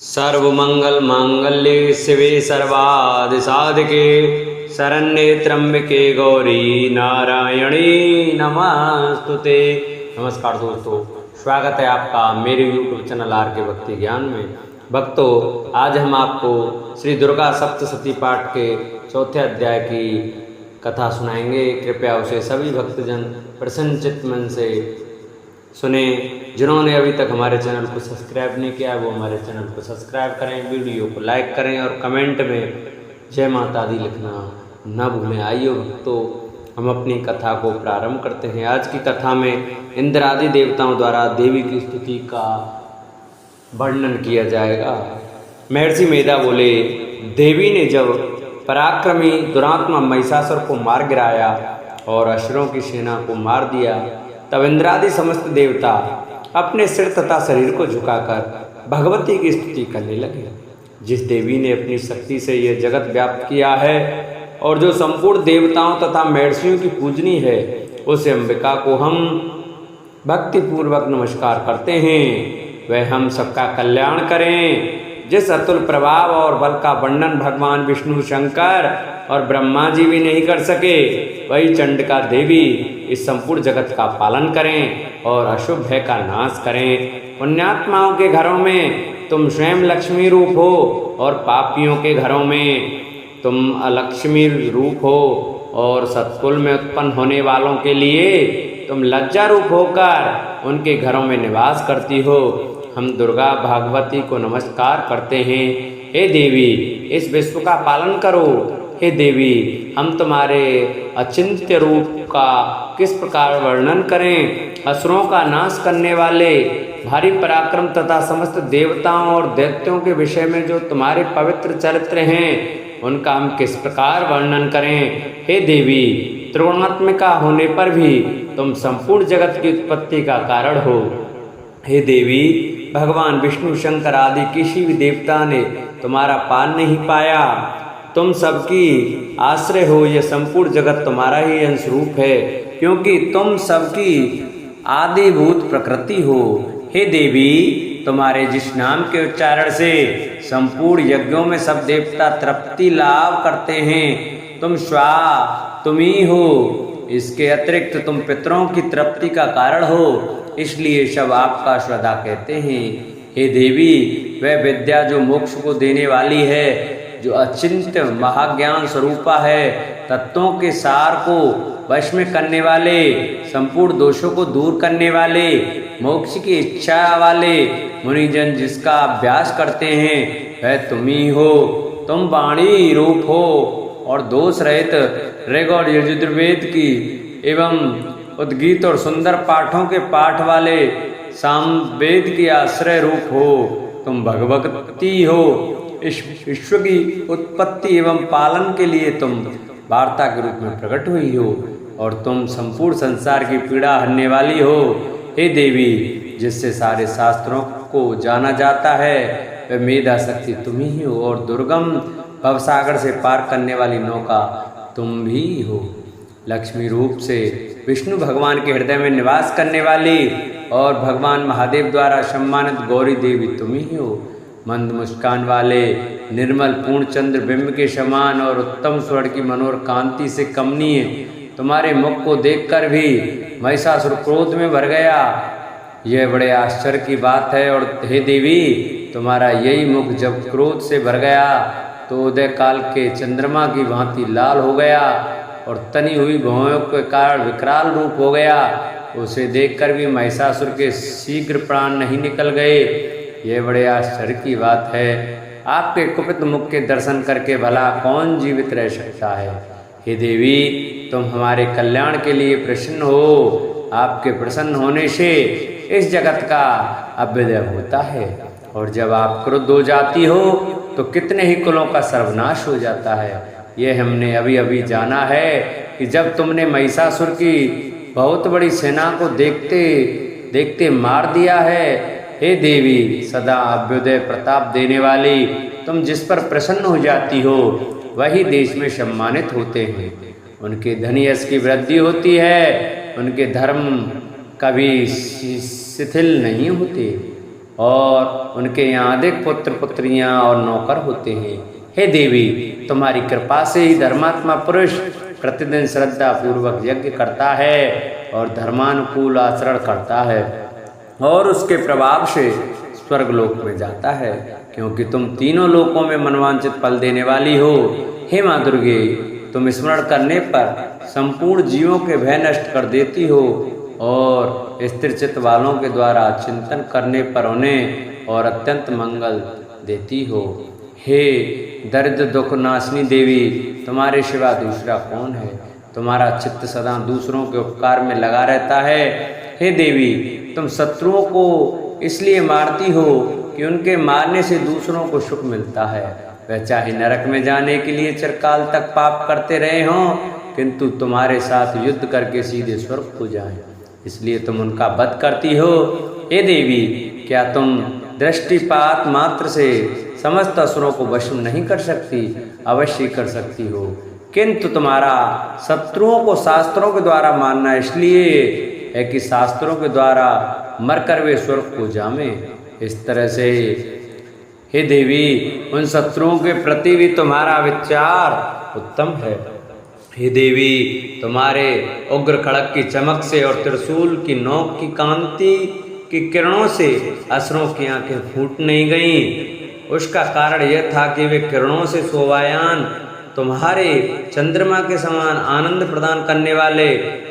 सर्वमंगल मांगल्ये शिवे सर्वादि साधिके शरण्ये त्र्यंबके गौरी नारायणी नमस्तुते। नमस्कार दोस्तों, स्वागत है आपका मेरे यूट्यूब चैनल आर के भक्ति ज्ञान में। भक्तों, आज हम आपको श्री दुर्गा सप्तशती पाठ के चौथे अध्याय की कथा सुनाएंगे। कृपया उसे सभी भक्तजन प्रसन्न चित्त मन से सुने। जिन्होंने अभी तक हमारे चैनल को सब्सक्राइब नहीं किया वो हमारे चैनल को सब्सक्राइब करें, वीडियो को लाइक करें और कमेंट में जय माता दी लिखना न भूलें। आइए भक्तों, हम अपनी कथा को प्रारंभ करते हैं। आज की कथा में इंद्र आदि देवताओं द्वारा देवी की स्तुति का वर्णन किया जाएगा। महर्षि मेधा बोले, देवी ने जब पराक्रमी दुरात्मा महिषासुर को मार गिराया और असुरों की सेना को मार दिया, तब इंद्रादि समस्त देवता अपने सिर तथा शरीर को झुकाकर भगवती की स्तुति करने लगे। जिस देवी ने अपनी शक्ति से यह जगत व्याप्त किया है और जो संपूर्ण देवताओं तथा महर्षियों की पूजनी है, उस अंबिका को हम भक्तिपूर्वक नमस्कार करते हैं। वह हम सबका कल्याण करें। जिस अतुल प्रभाव और बल का वर्णन भगवान विष्णु, शंकर और ब्रह्मा जी भी नहीं कर सके, वही चंडिका देवी इस संपूर्ण जगत का पालन करें और अशुभ भय का नाश करें। पुण्यात्माओं के घरों में तुम स्वयं लक्ष्मी रूप हो और पापियों के घरों में तुम अलक्ष्मी रूप हो और सत्कुल में उत्पन्न होने वालों के लिए तुम लज्जा रूप होकर उनके घरों में निवास करती हो। हम दुर्गा भागवती को नमस्कार करते हैं। हे देवी, इस विश्व का पालन करो। हे देवी, हम तुम्हारे अचिंत्य रूप का किस प्रकार वर्णन करें। असुरों का नाश करने वाले भारी पराक्रम तथा समस्त देवताओं और दैत्यों के विषय में जो तुम्हारे पवित्र चरित्र हैं, उनका हम किस प्रकार वर्णन करें। हे देवी, त्रिगुणात्मिका होने पर भी तुम संपूर्ण जगत की उत्पत्ति का कारण हो। हे देवी, भगवान विष्णु, शंकर आदि किसी भी देवता ने तुम्हारा पार नहीं पाया। तुम सबकी आश्रय हो। यह संपूर्ण जगत तुम्हारा ही अंश रूप है, क्योंकि तुम सबकी आदिभूत प्रकृति हो। हे देवी, तुम्हारे जिस नाम के उच्चारण से संपूर्ण यज्ञों में सब देवता तृप्ति लाभ करते हैं, तुम तुम ही हो। इसके अतिरिक्त तुम पितरों की तृप्ति का कारण हो, इसलिए सब आपका श्रद्धा कहते हैं। हे देवी, वह विद्या जो मोक्ष को देने वाली है, जो अचिंत्य महाज्ञान स्वरूपा है, तत्वों के सार को वश में करने वाले, संपूर्ण दोषों को दूर करने वाले, मोक्ष की इच्छा वाले मुनिजन जिसका अभ्यास करते हैं, वह तुम ही हो। तुम वाणी रूप हो और दोष रहित ऋग और यजुर्वेद की एवं उद्गीत और सुंदर पाठों के पाठ वाले सामवेद की आश्रय रूप हो। तुम भगवती हो। इस विश्व की उत्पत्ति एवं पालन के लिए तुम वार्ता के रूप में प्रकट हुई हो और तुम संपूर्ण संसार की पीड़ा हरने वाली हो। हे देवी, जिससे सारे शास्त्रों को जाना जाता है, वह मेधा शक्ति तुम ही हो और दुर्गम भवसागर से पार करने वाली नौका तुम भी हो। लक्ष्मी रूप से विष्णु भगवान के हृदय में निवास करने वाली और भगवान महादेव द्वारा सम्मानित गौरी देवी तुम ही हो। मंद मुस्कान वाले निर्मल पूर्ण चंद्र बिंब के समान और उत्तम स्वर्ण की मनोहर कांति से कमनीय तुम्हारे मुख को देखकर भी महिषासुर क्रोध में भर गया। यह बड़े आश्चर्य की बात है। और हे देवी, तुम्हारा यही मुख जब क्रोध से भर गया तो उदय काल के चंद्रमा की भांति लाल हो गया और तनी हुई भौहों के कारण विकराल रूप हो गया। उसे देखकर भी महिषासुर के शीघ्र प्राण नहीं निकल गए। यह बड़े आश्चर्य की बात है। आपके कुपित मुख के दर्शन करके भला कौन जीवित रह सकता है। हे देवी, तुम हमारे कल्याण के लिए प्रसन्न हो। आपके प्रसन्न होने से इस जगत का अभ्युदय होता है और जब आप क्रुद्ध हो जाती हो तो कितने ही कुलों का सर्वनाश हो जाता है। यह हमने अभी अभी जाना है कि जब तुमने महिषासुर की बहुत बड़ी सेना को देखते देखते मार दिया है। हे देवी, सदा अभ्युदय प्रताप देने वाली तुम जिस पर प्रसन्न हो जाती हो, वही देश में सम्मानित होते हैं। उनके धन यश की वृद्धि होती है, उनके धर्म कभी शिथिल नहीं होते और उनके यहाँ अधिक पुत्र पुत्रियां और नौकर होते हैं। हे देवी, तुम्हारी कृपा से ही धर्मात्मा पुरुष प्रतिदिन श्रद्धा पूर्वक यज्ञ करता है और धर्मानुकूल आचरण करता है और उसके प्रभाव से स्वर्गलोक में जाता है, क्योंकि तुम तीनों लोकों में मनवांचित फल देने वाली हो। हे माँ दुर्गे, तुम स्मरण करने पर संपूर्ण जीवों के भय नष्ट कर देती हो और स्थिर चित्त वालों के द्वारा चिंतन करने पर उन्हें और अत्यंत मंगल देती हो। हे दरिद्र दुख नाशनी देवी, तुम्हारे सिवा दूसरा कौन है? तुम्हारा चित्त सदा दूसरों के उपकार में लगा रहता है। हे देवी, तुम शत्रुओं को इसलिए मारती हो कि उनके मारने से दूसरों को सुख मिलता है। वह चाहे नरक में जाने के लिए चिरकाल तक पाप करते रहे हों, किंतु तुम्हारे साथ युद्ध करके सीधे स्वर्ग को जाएं, इसलिए तुम उनका वध करती हो। हे देवी, क्या तुम दृष्टिपात मात्र से समस्त असुरों को वश नहीं कर सकती? अवश्य कर सकती हो, किंतु तुम्हारा शत्रुओं को शास्त्रों के द्वारा मानना इसलिए है कि शास्त्रों के द्वारा मरकर वे स्वर्ग को जामे। इस तरह से हे देवी, उन शत्रुओं के प्रति भी तुम्हारा विचार उत्तम है। हे देवी, तुम्हारे उग्र खड़ग की चमक से और त्रिशूल की नोक की कांति की किरणों से असुरों की आंखें फूट नहीं गईं। उसका कारण यह था कि वे किरणों से शोभायान तुम्हारे चंद्रमा के समान आनंद प्रदान करने वाले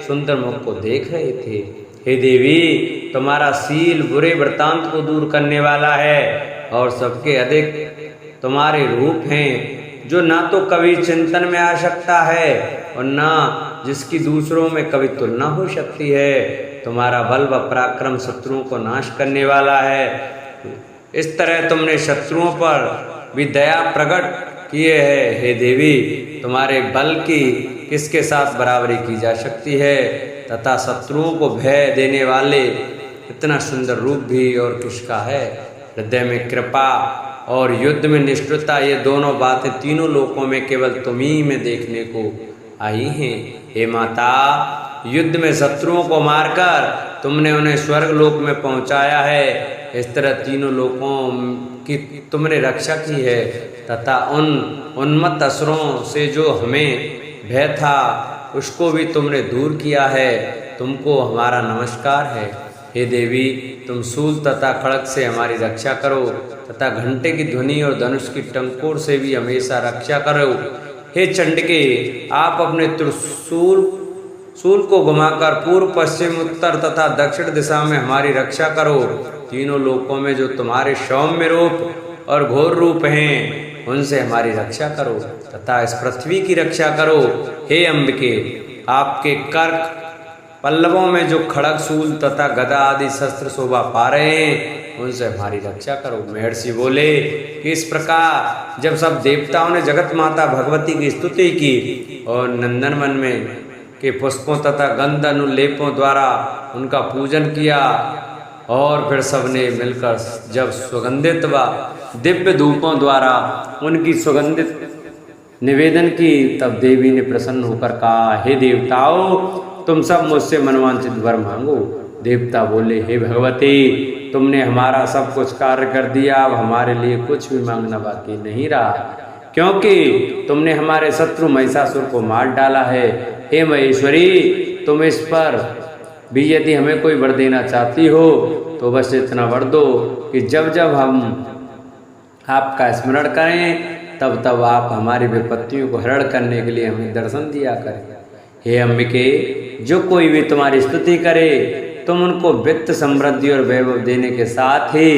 सुंदर मुख को देख रहे थे। हे देवी, तुम्हारा शील बुरे वृत्तांत को दूर करने वाला है और सबके अधिक तुम्हारे रूप हैं, जो ना तो कभी चिंतन में आ सकता है और ना जिसकी दूसरों में कभी तुलना हो सकती है। तुम्हारा बल व पराक्रम शत्रुओं को नाश करने वाला है। इस तरह तुमने शत्रुओं पर भी दया प्रकट किए है। हे देवी, तुम्हारे बल की किसके साथ बराबरी की जा सकती है, तथा शत्रुओं को भय देने वाले इतना सुंदर रूप भी और किसका है? हृदय में कृपा और युद्ध में निष्ठुरता, ये दोनों बातें तीनों लोकों में केवल तुम्ही में देखने को आई हैं। हे माता, युद्ध में शत्रुओं को मारकर तुमने उन्हें स्वर्ग लोक में पहुंचाया है। इस तरह तीनों लोकों की तुमने रक्षा की है तथा उन उन्मत्त असुरों से जो हमें भय था उसको भी तुमने दूर किया है। तुमको हमारा नमस्कार है। हे देवी, तुम शूल तथा खड़ग से हमारी रक्षा करो तथा घंटे की ध्वनि और धनुष की टंकोर से भी हमेशा रक्षा करो। हे चंडिके, आप अपने त्रिशूल को घुमाकर पूर्व पश्चिम उत्तर तथा दक्षिण दिशा में हमारी रक्षा करो। तीनों लोकों में जो तुम्हारे सौम्य रूप और घोर रूप हैं, उनसे हमारी रक्षा करो तथा इस पृथ्वी की रक्षा करो। हे अंबिके, आपके कर्क पल्लवों में जो खड़ग शूल तथा गदा आदि शस्त्र शोभा पा रहे हैं, उनसे हमारी रक्षा करो। महर्षि बोले कि इस प्रकार जब सब देवताओं ने जगत माता भगवती की स्तुति की और नंदनवन में के पुष्पों तथा गंध अनुलेपों द्वारा उनका पूजन किया और फिर सबने मिलकर जब सुगंधित व दिव्य धूपों द्वारा उनकी सुगंधित निवेदन की, तब देवी ने प्रसन्न होकर कहा, हे देवताओं, तुम सब मुझसे मनवांचित वर मांगो। देवता बोले, हे भगवती, तुमने हमारा सब कुछ कार्य कर दिया, अब हमारे लिए कुछ भी मांगना बाकी नहीं रहा, क्योंकि तुमने हमारे शत्रु महिषासुर को मार डाला है। हे महेश्वरी, तुम इस पर भी यदि हमें कोई वर देना चाहती हो तो बस इतना वर दो कि जब जब हम आपका स्मरण करें तब तब आप हमारी विपत्तियों को हरण करने के लिए हमें दर्शन दिया करें। हे अंबिके, जो कोई भी तुम्हारी स्तुति करे तुम उनको वित्त समृद्धि और वैभव देने के साथ ही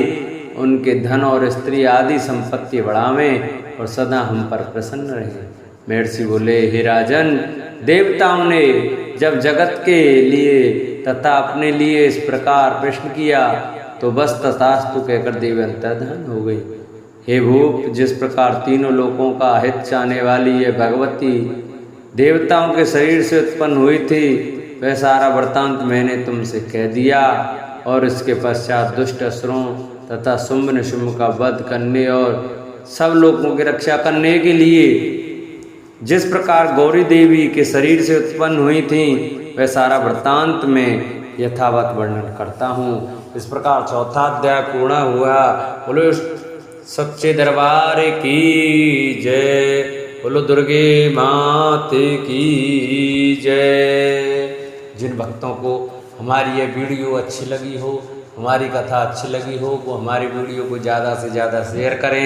उनके धन और स्त्री आदि संपत्ति बढ़ावें और सदा हम पर प्रसन्न रहें। महर्षि बोले, हे राजन, देवताओं ने जब जगत के लिए तथा अपने लिए इस प्रकार प्रश्न किया तो बस तथास्तु कहकर देवी अंतर्धान हो गई। हे भूप, जिस प्रकार तीनों लोकों का हित चाहने वाली ये भगवती देवताओं के शरीर से उत्पन्न हुई थी, वह सारा वृत्तांत मैंने तुमसे कह दिया और इसके पश्चात दुष्ट असुरों तथा शुंभ निशुंभ का वध करने और सब लोगों की रक्षा करने के लिए जिस प्रकार गौरी देवी के शरीर से उत्पन्न हुई थी, वह सारा वृत्तांत में यथावत वर्णन करता हूँ। इस प्रकार चौथा अध्याय पूर्ण हुआ। बोलो सच्चे दरबार की जय, बोलो दुर्गे मात की जय। जिन भक्तों को हमारी ये वीडियो अच्छी लगी हो, हमारी कथा अच्छी लगी हो, वो हमारी वीडियो को ज़्यादा से ज़्यादा शेयर करें।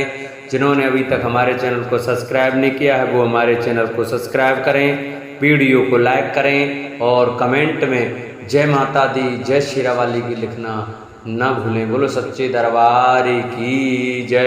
जिन्होंने अभी तक हमारे चैनल को सब्सक्राइब नहीं किया है वो हमारे चैनल को सब्सक्राइब करें, वीडियो को लाइक करें और कमेंट में जय माता दी जय शेरावाली की लिखना न भूलें। बोलो सच्चे दरबार की जय।